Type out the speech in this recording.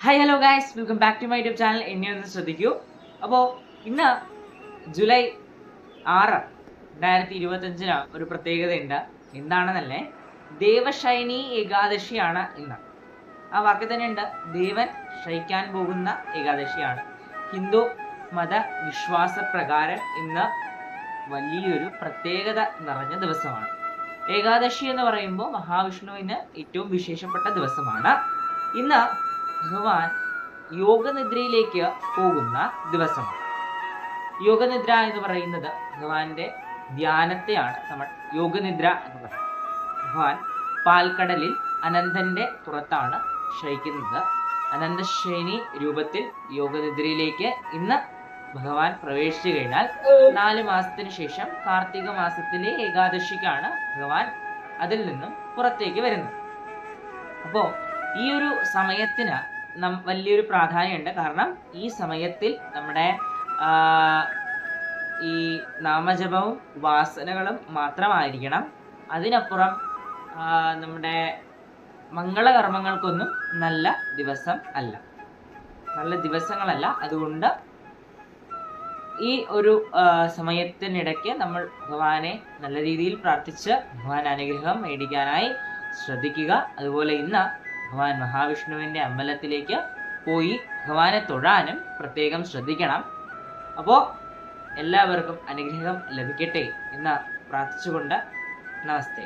Hi hello guys, welcome back to my YouTube channel. എന്നെ ഒന്ന് ശ്രദ്ധിക്കൂ. അപ്പോൾ ഇന്ന് ജൂലൈ 6, 2025 ഒരു പ്രത്യേകതയുണ്ട്. എന്താണെന്നല്ലേ, ദേവശയനി ഏകാദശിയാണ് ഇന്ന്. ആ വാക്ക് തന്നെ ഉണ്ട്, ദേവൻ ശയിക്കാൻ പോകുന്ന ഏകാദശിയാണ്. ഹിന്ദു മത വിശ്വാസ പ്രകാരം ഇന്ന് വലിയൊരു പ്രത്യേകത നിറഞ്ഞ ദിവസമാണ്. ഏകാദശി എന്ന് പറയുമ്പോൾ മഹാവിഷ്ണുവിന് ഏറ്റവും വിശേഷപ്പെട്ട ദിവസമാണ്. ഇന്ന് ഭഗവാൻ യോഗനിദ്രയിലേക്ക് പോകുന്ന ദിവസമാണ്. യോഗനിദ്ര എന്ന് പറയുന്നത് ഭഗവാന്റെ ധ്യാനത്തെയാണ് നമ്മൾ യോഗനിദ്ര എന്ന് പറയുന്നത്. ഭഗവാൻ പാൽക്കടലിൽ അനന്തന്റെ പുറത്താണ് ശയിക്കുന്നത്. അനന്തശയനി രൂപത്തിൽ യോഗനിദ്രയിലേക്ക് ഇന്ന് ഭഗവാൻ പ്രവേശിച്ചു കഴിഞ്ഞാൽ 4 മാസത്തിന് ശേഷം കാർത്തിക മാസത്തിലെ ഏകാദശിക്കാണ് ഭഗവാൻ അതിൽ നിന്നും പുറത്തേക്ക് വരുന്നത്. അപ്പോൾ ഈ ഒരു സമയത്തിന് വലിയൊരു പ്രാധാന്യമുണ്ട്. കാരണം ഈ സമയത്തിൽ നമ്മുടെ ഈ നാമജപവും ഉപാസനകളും മാത്രമായിരിക്കണം. അതിനപ്പുറം നമ്മുടെ മംഗളകർമ്മങ്ങൾക്കൊന്നും നല്ല ദിവസങ്ങളല്ല. അതുകൊണ്ട് ഈ ഒരു സമയത്തിനിടയ്ക്ക് നമ്മൾ ഭഗവാനെ നല്ല രീതിയിൽ പ്രാർത്ഥിച്ച് ഭഗവാൻ അനുഗ്രഹം മേടിക്കാനായി ശ്രദ്ധിക്കുക. അതുപോലെ ഇന്ന് ഭഗവാൻ മഹാവിഷ്ണുവിൻ്റെ അമ്പലത്തിലേക്ക് പോയി ഭഗവാനെ തൊഴാനും പ്രത്യേകം ശ്രദ്ധിക്കണം. അപ്പോൾ എല്ലാവർക്കും അനുഗ്രഹം ലഭിക്കട്ടെ എന്ന് പ്രാർത്ഥിച്ചുകൊണ്ട് നമസ്തേ.